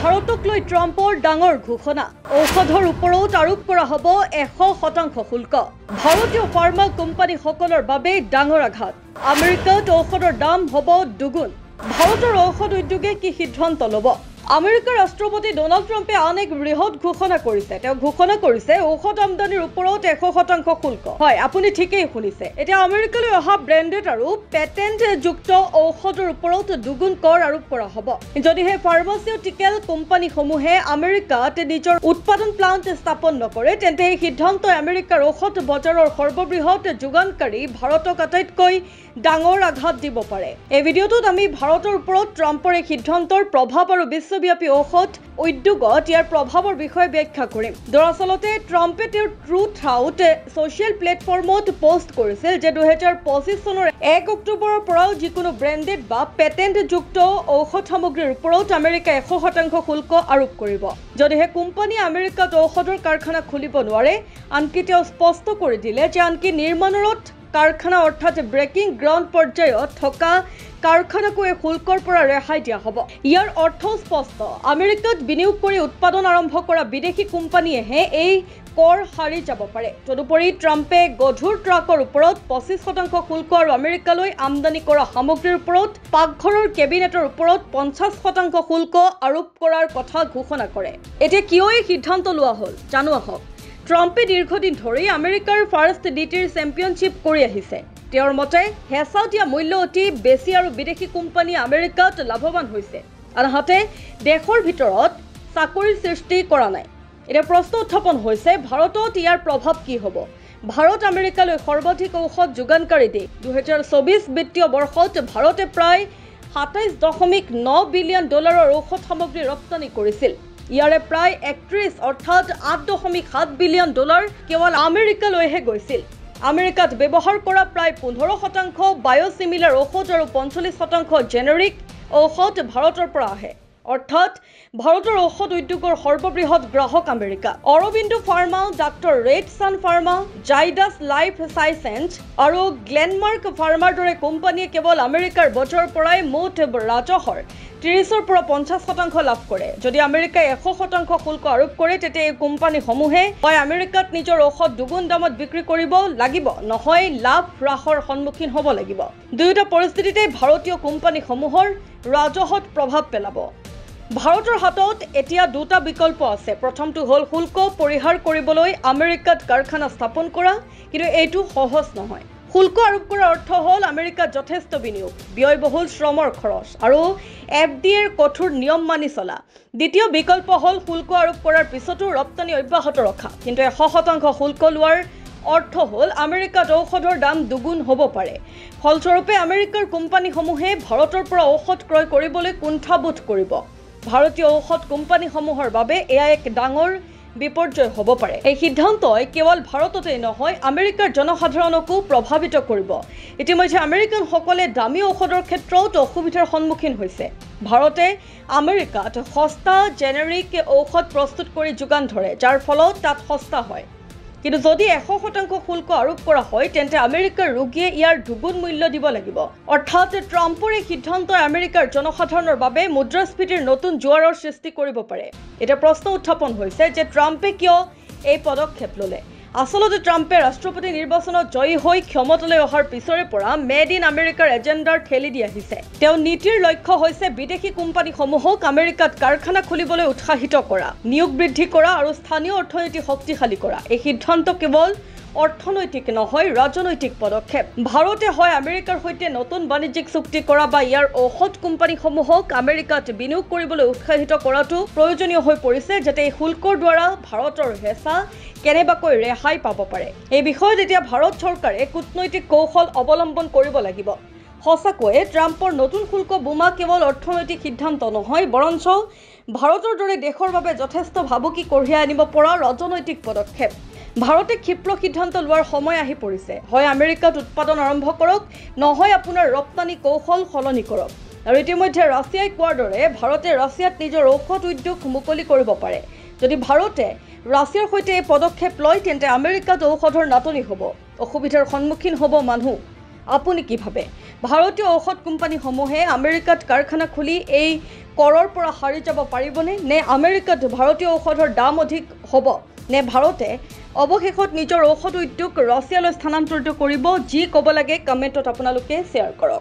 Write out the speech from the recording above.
ভাৰতক লৈ ট্ৰাম্পৰ ডাঙৰ ঘোষণা ঔষধৰ ওপৰত আৰোপ কৰা হ'ব 100% শুল্ক ভাৰতীয় ফাৰ্মা কোম্পানীসকলৰ বাবে ডাঙৰ আঘাত আমেৰিকাত ঔষধৰ দাম হ'ব দুগুণ ভাৰতৰ ঔষধ উদ্যোগে কি সিদ্ধান্ত ল'ব আমেৰিকাৰ ৰাষ্ট্ৰপতি ডোনাল্ড ট্ৰাম্পে আন এক বৃহৎ ঘোষণা কৰিছে তেওঁ ঘোষণা কৰিছে ঔষধ আমদানিৰ ওপৰত 100% শুল্ক হয় আপুনি ঠিকই শুনিছে এতিয়া আমেৰিকালৈ অহা ব্ৰেণ্ডেড আৰু পেটেন্ট যুক্ত ঔষধৰ ওপৰত দুগুণ কৰ আৰোপ কৰা হ'ব যদিহে ফাৰ্মাচিউটিকেল কোম্পানীসমূহে আমেৰিকাত নিজৰ উৎপাদন প্লান্ট স্থাপন নকৰে তেন্তে এই সিদ্ধান্তই আমেৰিকাৰ ঔষধ বজাৰৰ সৰ্ববৃহৎ যোগানকাৰী ভাৰতক আটাইতকৈ ডাঙৰ আঘাত দিব পাৰে এই ভিডিঅ'টোত আমি ভাৰতৰ ওপৰত ট্ৰাম্পৰ এই সিদ্ধান্তৰ প্ৰভাৱ আৰু বিশ্বব্যাপী ঔষধ উদ্যোগত ইয়াৰ প্ৰভাৱৰ বিষয়ে ব্যাখ্যা কৰিম দৰাচলতে ট্ৰাম্পে তেওঁৰ ট্ৰুথ আউট সোশ্যাল প্লেটফৰ্মত পোষ্ট কৰিছিল যে 2025 চনৰ 1 অক্টোবৰৰ পৰা যিকোনো ব্ৰেণ্ডেড বা পেটেন্ট যুক্ত ঔষধ সামগ্ৰীৰ ওপৰত আমেৰিকা 100% শুল্ক আৰোপ কৰিব যদিহে কোম্পানীয়ে আমেৰিকাত ঔষধৰ কাৰখানা খুলিব নোৱাৰে আনকি তেওঁ স্পষ্ট কৰি দিলে যে আনকি নিৰ্মাণৰত কাৰখানা অৰ্থাৎ ব্ৰেকিং গ্ৰাউণ্ড পৰ্যায়ত থকা কাৰখানাকো এই শুল্কৰ পৰা ৰেহাই দিয়া হ'ব ইয়াৰ অৰ্থ স্পষ্ট আমেৰিকাত বিনিয়োগ কৰি উৎপাদন আৰম্ভ কৰা বিদেশী কোম্পানীয়েহে এই কৰ হাৰি যাব পাৰে তদুপৰি ট্ৰাম্পে গধুৰ ট্ৰাকৰ ওপৰত 25% শুল্ক আৰু আমেৰিকালৈ আমদানি কৰা সামগ্ৰীৰ ওপৰত পাকঘৰৰ কেবিনেটৰ ওপৰত 50% শুল্ক আৰোপ কৰাৰ কথা ঘোষণা কৰে এতিয়া কিয় এই সিদ্ধান্ত লোৱা হ'ল জানো আহক ট্ৰাম্পে দীৰ্ঘদিন ধৰি আমেৰিকাৰ ফাৰ্ষ্ট ডিটিৰ চেম্পিয়নশ্বিপ কৰি আহিছে তেওঁৰ মতে হেঁচা দিয়া মূল্য অতি বেছি আৰু বিদেশী কোম্পানী আমেৰিকাত লাভৱান হৈছে আনহাতে দেশৰ ভিতৰত চাকৰিৰ সৃষ্টি কৰা নাই এতিয়া প্ৰশ্ন উত্থাপন হৈছে ভাৰতত ইয়াৰ প্ৰভাৱ কি হ'ব ভাৰত আমেৰিকালৈ সৰ্বাধিক ঔষধ যোগানকাৰী দেশ 2024 বিত্তীয় বৰ্ষত ভাৰতে প্ৰায় 27.9 বিলিয়ন ডলাৰৰ ঔষধ সামগ্ৰী ৰপ্তানি কৰিছিল ইয়াৰে প্ৰায় 31 অৰ্থাৎ 8.7 বিলিয়ন ডলাৰ কেৱল আমেৰিকালৈহে গৈছিল আমেৰিকাত ব্যৱহাৰ কৰা প্ৰায় 15% বায়োচিমিলাৰ ঔষধ আৰু 45% জেনেৰিক ঔষধ ভাৰতৰ পৰা আহে অৰ্থাৎ ভাৰতৰ ঔষধ উদ্যোগৰ সৰ্ববৃহৎ গ্ৰাহক আমেৰিকা অৰবিন্দো ফাৰ্মা ডাক্তৰ ৰেড সান ফাৰ্মা জাইডাছ লাইফ সায়েন্স আৰু গ্লেনমাৰ্ক ফাৰ্মাৰ দৰে কোম্পানীয়ে কেৱল আমেৰিকাৰ বজাৰৰ পৰাই মুঠ ৰাজহৰ 30ৰ পৰা 50% লাভ কৰে যদি আমেৰিকাই 100% শুল্ক আৰোপ কৰে তেতিয়া এই কোম্পানীসমূহে হয় আমেৰিকাত নিজৰ ঔষধ দুগুণ দামত বিক্ৰী কৰিব লাগিব নহয় লাভ হ্ৰাসৰ সন্মুখীন হ'ব লাগিব দুয়োটা পৰিস্থিতিতে ভাৰতীয় কোম্পানীসমূহৰ ৰাজহত প্ৰভাৱ পেলাব ভাৰতৰ হাতত এতিয়া দুটা বিকল্প আছে প্ৰথমটো হ'ল শুল্ক পৰিহাৰ কৰিবলৈ আমেৰিকাত কাৰখানা স্থাপন কৰা কিন্তু এইটো সহজ নহয় শুল্ক আৰোপ কৰাৰ অৰ্থ হ'ল আমেৰিকাত যথেষ্ট বিনিয়োগ ব্যয়বহুল শ্ৰমৰ খৰচ আৰু এফডিএৰ কঠোৰ নিয়ম মানি চলা দ্বিতীয় বিকল্প হ'ল শুল্ক আৰোপ কৰাৰ পিছতো ৰপ্তানি অব্যাহত ৰখা কিন্তু 100% শুল্ক লোৱাৰ অৰ্থ হ'ল আমেৰিকাত ঔষধৰ দাম দুগুণ হ'ব পাৰে ফলস্বৰূপে আমেৰিকাৰ কোম্পানীসমূহে ভাৰতৰ পৰা ঔষধ ক্ৰয় কৰিবলৈ কুণ্ঠাবোধ কৰিব ভাৰতীয় ঔষধ কোম্পানীসমূহৰ বাবে এয়া এক ডাঙৰ বিপৰ্যয় হ'ব পাৰে এই সিদ্ধান্তই কেৱল ভাৰততেই নহয় আমেৰিকাৰ জনসাধাৰণকো প্ৰভাৱিত কৰিব ইতিমধ্যে আমেৰিকানসকলে দামী ঔষধৰ ক্ষেত্ৰত অসুবিধাৰ সন্মুখীন হৈছে ভাৰতে আমেৰিকাত সস্তা জেনেৰিক ঔষধ প্ৰস্তুত কৰি যোগান ধৰে যাৰ ফলত তাত সস্তা হয় কিন্তু যদি 100% শুল্ক আৰোপ কৰা হয় তেন্তে আমেৰিকাৰ ৰোগীয়ে ইয়াৰ দুগুণ মূল্য দিব লাগিব অৰ্থাৎ ট্ৰাম্পৰ এই সিদ্ধান্তই আমেৰিকাৰ জনসাধাৰণৰ বাবে মুদ্ৰাস্ফীতিৰ নতুন জোৱাৰৰ সৃষ্টি কৰিব পাৰে এটা প্ৰশ্ন উত্থাপন হৈছে যে ট্ৰাম্পে কিয় এই পদক্ষেপ ল'লে আসলতে ট্ৰাম্পে ৰাষ্ট্ৰপতি নিৰ্বাচনত জয়ী হৈ ক্ষমতালৈ অহাৰ পিছৰে পৰা মেড ইন আমেৰিকাৰ এজেণ্ডাৰ ঠেলি দি আহিছে তেওঁ নীতিৰ লক্ষ্য হৈছে বিদেশী কোম্পানীসমূহক আমেৰিকাত কাৰখানা খুলিবলৈ উৎসাহিত কৰা নিয়োগ বৃদ্ধি কৰা আৰু স্থানীয় অৰ্থনীতি শক্তিশালী কৰা এই সিদ্ধান্ত কেৱল অৰ্থনৈতিক নহয় ৰাজনৈতিক পদক্ষেপ ভাৰতে হয় আমেৰিকাৰ সৈতে নতুন বাণিজ্যিক চুক্তি কৰা বা ইয়াৰ ঔষধ কোম্পানীসমূহক আমেৰিকাত বিনিয়োগ কৰিবলৈ উৎসাহিত কৰাটো প্ৰয়োজনীয় হৈ পৰিছে যাতে এই শুল্কৰ দ্বাৰা ভাৰতৰ হেঁচা কেনেবাকৈ ৰেহাই পাব পাৰে এই বিষয়ত এতিয়া ভাৰত চৰকাৰে কূটনৈতিক কৌশল অৱলম্বন কৰিব লাগিব সঁচাকৈয়ে ট্ৰাম্পৰ নতুন শুল্ক বোমা কেৱল অৰ্থনৈতিক সিদ্ধান্ত নহয় বৰঞ্চ ভাৰতৰ দৰে দেশৰ বাবে যথেষ্ট ভাবুকি কঢ়িয়াই আনিব পৰা ৰাজনৈতিক পদক্ষেপ ভাৰতে ক্ষিপ্ৰ সিদ্ধান্ত লোৱাৰ সময় আহি পৰিছে হয় আমেৰিকাত উৎপাদন আৰম্ভ কৰক নহয় আপোনাৰ ৰপ্তানি কৌশল সলনি কৰক আৰু ইতিমধ্যে ৰাছিয়াই কোৱাৰ দৰে ভাৰতে ৰাছিয়াত নিজৰ ঔষধ উদ্যোগ মুকলি কৰিব পাৰে যদি ভাৰতে ৰাছিয়াৰ সৈতে এই পদক্ষেপ লয় তেন্তে আমেৰিকাত ঔষধৰ নাটনি হ'ব অসুবিধাৰ সন্মুখীন হ'ব মানুহ আপুনি কি ভাবে ভাৰতীয় ঔষধ কোম্পানীসমূহে আমেৰিকাত কাৰখানা খুলি এই কৰৰ পৰা সাৰি যাব পাৰিবনে নে আমেৰিকাত ভাৰতীয় ঔষধৰ দাম অধিক হ'ব নে ভাৰতে অৱশেষত নিজৰ ঔষধ উদ্যোগ ৰাছিয়ালৈ স্থানান্তৰিত কৰিব যি ক'ব লাগে কমেণ্টত আপোনালোকে শ্বেয়াৰ কৰক।